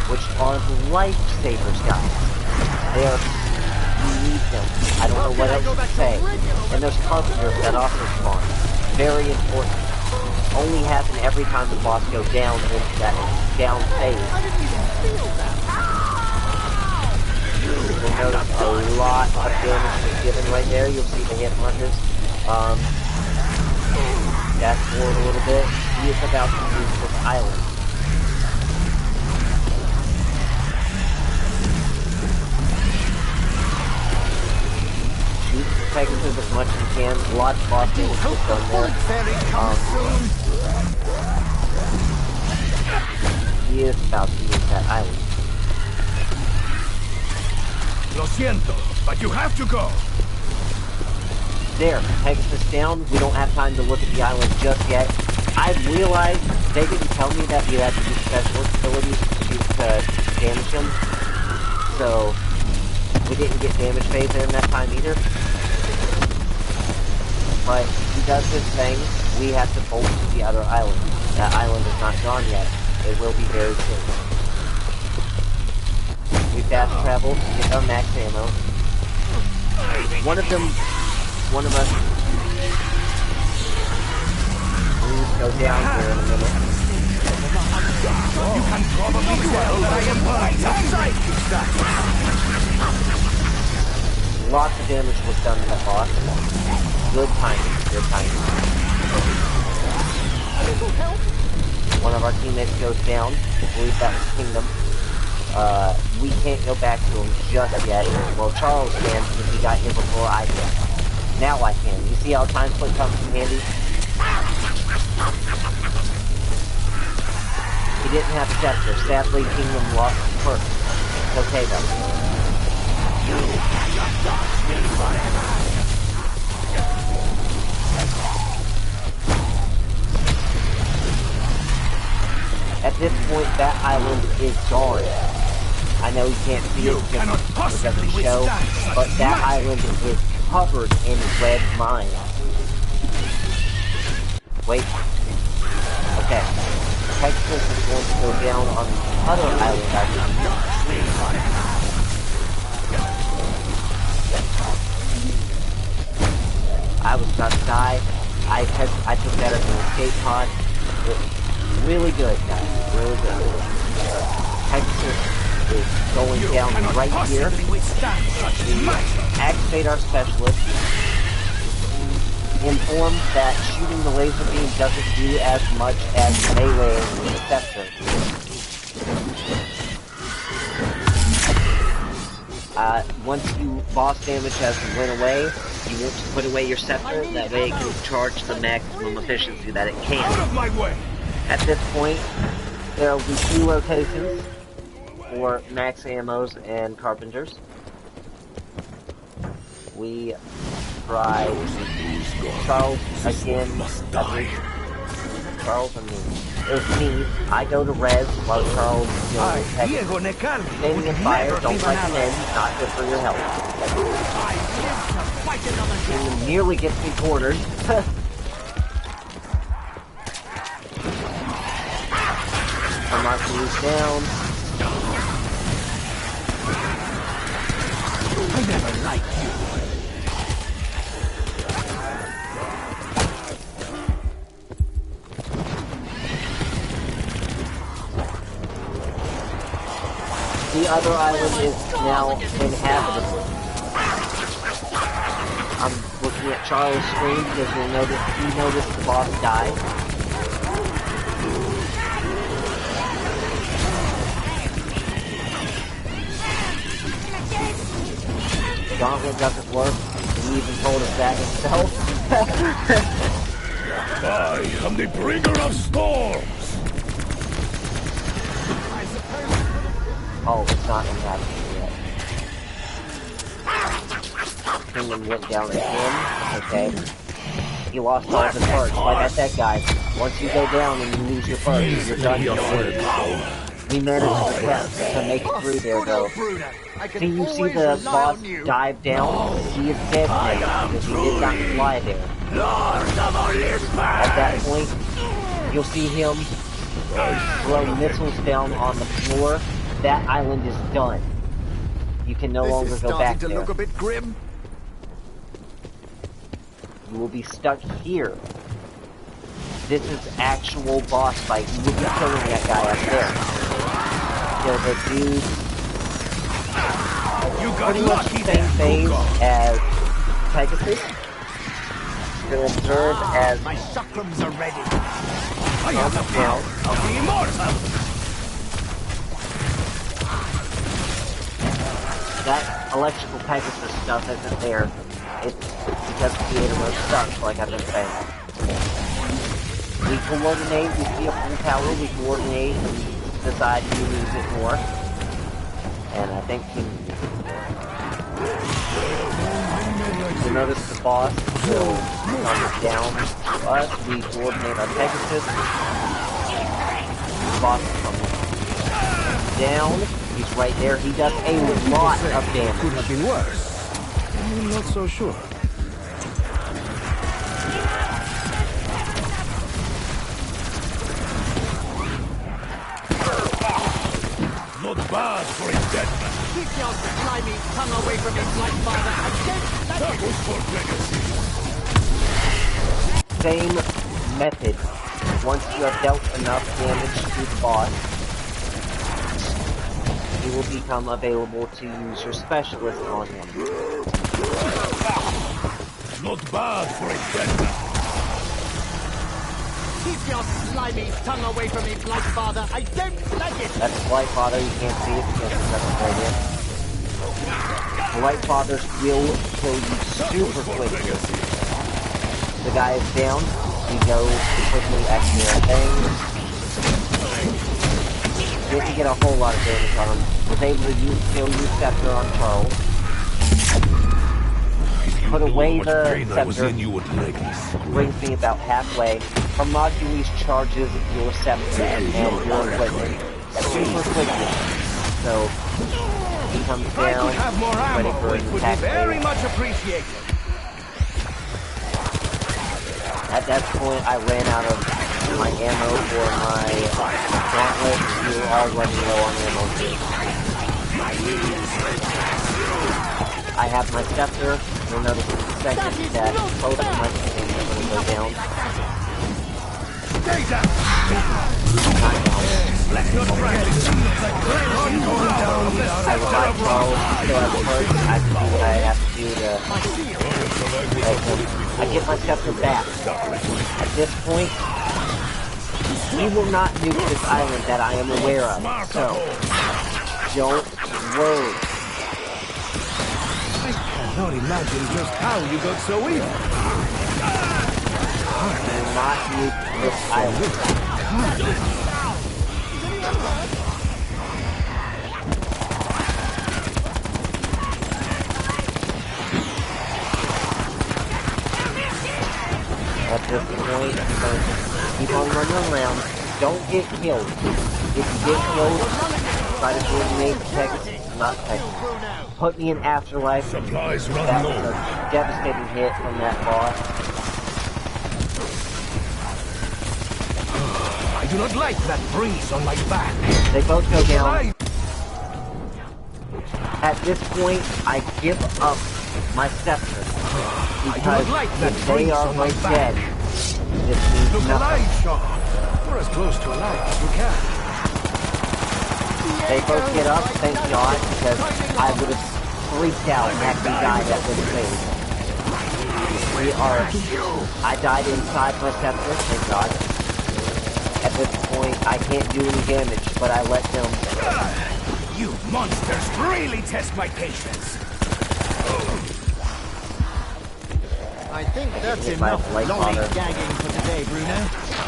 which are the lifesavers, guys. They are I don't know what else to say. And there's carpenters that also spawn. Very important. Only happen every time the boss goes down into that down phase. You'll notice a lot of damage is given right there. You'll see the hit markers. Fast forward a little bit. He is about to use this island. Shoot Pegasus as much as you can. A lot of boss damage is done there. He is about to use that island. Lo siento, but you have to go. There, Pegasus down. We don't have time to look at the island just yet. I realized they didn't tell me that you had to use specialist abilities to damage him. So, we didn't get damage phase in that time either. But he does his thing. We have to bolt to the other island. That island is not gone yet. It will be very soon. We fast travel to get our max ammo. One of us will go down here in a minute. You can probably tell that I am Lots of damage was done to that boss. Good timing, good timing. One of our teammates goes down. I believe that was Kingdom. We can't go back to him just yet. Well, Charles can because he got hit before I did. Now I can. You see how time split comes in handy? He didn't have Scepter. Sadly, Kingdom lost first. It's okay though. At this point, that island is gone. I know you can't see it because of the show, but that island is covered in red mines. Wait. Okay. Pegasus is going to go down on the other island, I believe. I was about to die. I took that as an escape pod. Really good, guys. Really good. Pegasus is going down right here. We activate our specialist. Inform that shooting the laser beam doesn't do as much as melee with the Scepter. Once boss damage has went away, you want to put away your Scepter. That way it can charge the maximum efficiency that it can. Out of my way! At this point, there will be 2 rotations for max ammos and carpenters. We try Charles again. Charles and me. It was me. I go to res while Charles goes standing in fire. Don't let him in. Not good for your health. He nearly gets me quartered. Marquis down. I never liked you. The other island is now inhabitable. I'm looking at Charles' screen because you notice the boss died. Gauntlet doesn't work. He even told us that himself. I am the bringer of storms! Oh, it's not inhabitable yet. Kingdom went down again. Okay. He lost all of his perks. Like I said, guys, once you go down and you lose your perks, you're done. We managed to make it through there, though. See, you see the boss dive down? He is dead now, because he did not fly there. At that point, you'll see him throw missiles down on the floor. That island is done. You can no longer go back there. Look a bit grim. You will be stuck here. This is actual boss fight. You will be killing that guy up there. Kill the dude. Pretty much the same phase as Pegasus. Gonna serve as My chakrams are ready. I have the power of the immortal. that electrical Pegasus stuff isn't there. It's because creator mode sucks, like I've been saying. We coordinate, we see a full power, we coordinate and decide who needs it more. And I think you notice the boss will come down to us, we coordinate our Pegasus. The boss comes down, he's right there, he does a lot of damage. Could have been worse. I'm not so sure. Not bad for a dead man. Keep your slimy tongue away from his light father. I don't like That it. was for legacy. Same method. Once you have dealt enough damage to the boss, he will become available to use your specialist on him. Not bad for a dead man. Keep your slimy tongue away from his light father. I don't like it. That's the White Father, you can't see it because it's not right. The White Fathers will kill you super quickly. The guy is down, you go quickly after your thing. Didn't get a whole lot of damage on him. Was able to kill you Scepter on Charles. Put away the Scepter. You would like this. Brings me about halfway. Hermocules charges your Scepter and your equipment super quickly. So he comes If I down, could have more ready ammo, for it an would be attack. very much appreciated. At that point, I ran out of my ammo for my gauntlet. You were all running low on ammo too. I have my Scepter. You'll notice in a second that both of my things are going to go down. I would like Charles to have the first. I can do what I have to do to make him. I get my Scepter back. At this point, he will not nuke this island that I am aware of. So, don't worry. I cannot imagine just how you got so evil. Do not nuke this island. At this point, so keep on running around. Don't get killed. If you get killed, try to coordinate Pegasus, not Pegasus. Put me in Afterlife. Supplies run That was low. a devastating hit from that boss. I do not like that breeze on my back. They both go down. I At this point, I give up my Scepter. Because like that if they breeze are on my right back. dead, this means look nothing. alive, Shaw. We're as close to alive as we can. They both get up, thank God, because I would have freaked out after he died at this phase. We are... I died inside my Scepter, thank God. At this point, I can't do any damage, but I let them... You monsters really test my patience. I think that's Get my enough light father. lollygagging for today, Bruno.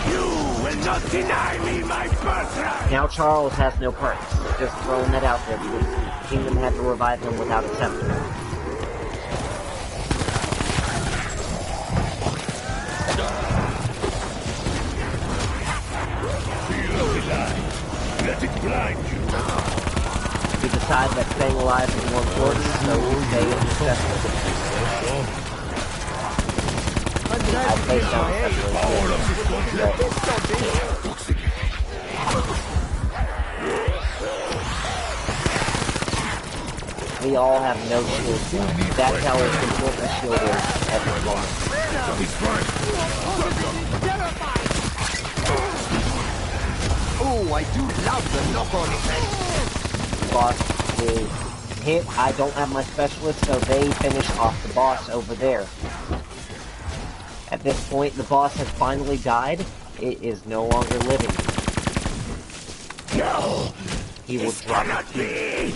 You will not deny me my birthright. Now Charles has no perks. Just throwing that out there because the Kingdom had to revive him without a Scepter. Let it blind you. We decide that staying alive is more important, so we stay in the Scepter. I take down the Scepter. We they all have no shields left. That's how important the shield is at this moment. Oh, I do love the knock-on effect. Boss is hit. I don't have my specialist, so they finish off the boss over there. At this point, the boss has finally died. It is no longer living. No! He will drop it.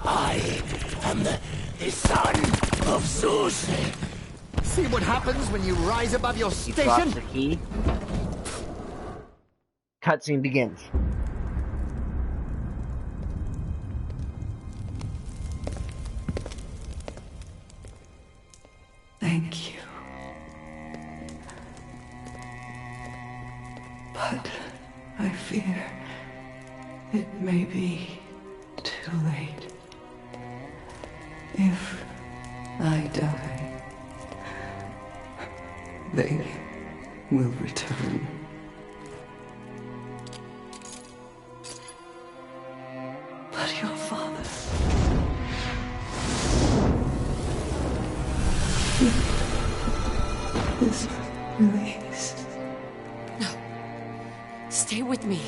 I am the son of Zeus. See what happens when you rise above your He drops station? the key. Cutscene begins. Thank you. But I fear it may be too late. If I die, they will return. But your father... is released. No. Stay with me.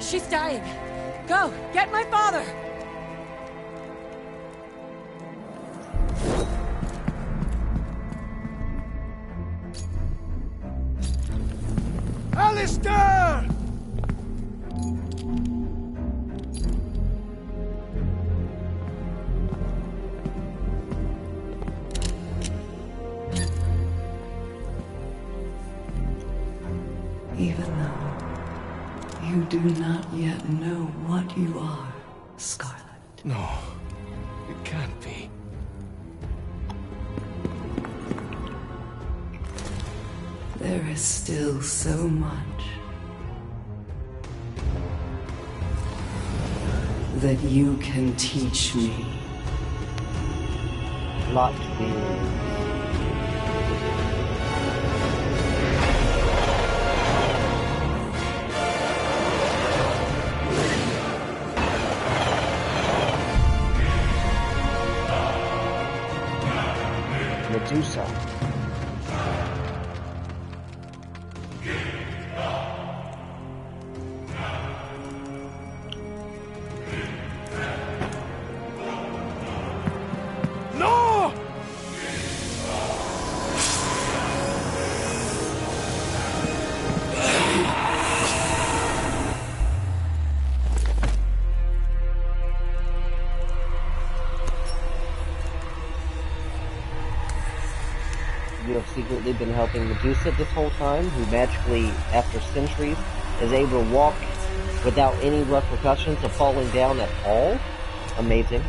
She's dying. Go, get my father! Alistair! Even though you do not yet know what you are, Scarlet. No, it can't be. There is still so much that you can teach me. Lot to do. Medusa. No! You have secretly been helping Medusa this whole time, who magically, after centuries, is able to walk without any repercussions of falling down at all. Amazing.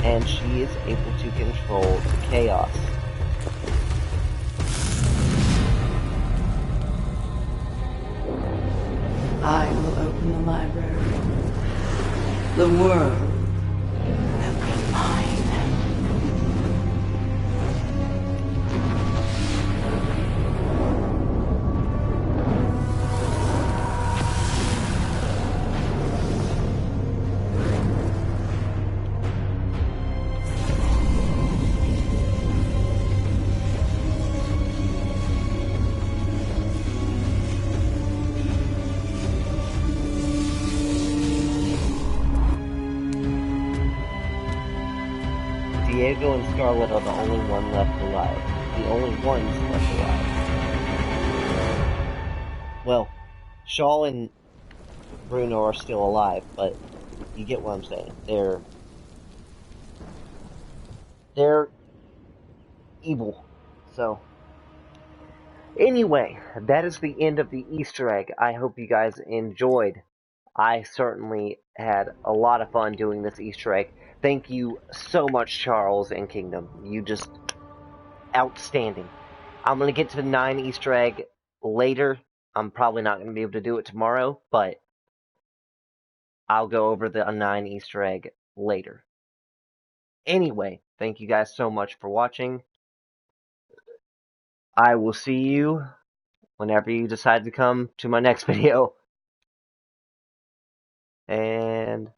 And she is able to control the chaos. I will open the library. The world will be mine. Diego and Scarlet are the only one left alive. The only ones left alive. Well, Shaw and Bruno are still alive, but you get what I'm saying. They're evil. So, anyway, that is the end of the Easter egg. I hope you guys enjoyed. I certainly had a lot of fun doing this Easter egg. Thank you so much, Charles and Kingdom. You just outstanding. I'm going to get to the 9 Easter egg later. I'm probably not going to be able to do it tomorrow, but I'll go over the 9 Easter egg later. Anyway, thank you guys so much for watching. I will see you whenever you decide to come to my next video. And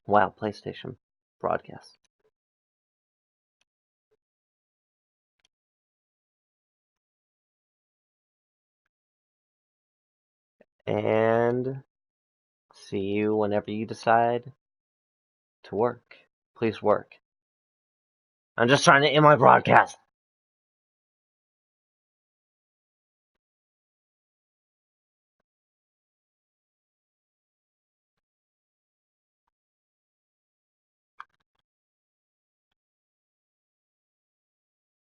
wow, PlayStation broadcast. And see you whenever you decide to work. Please work. I'm just trying to end my broadcast.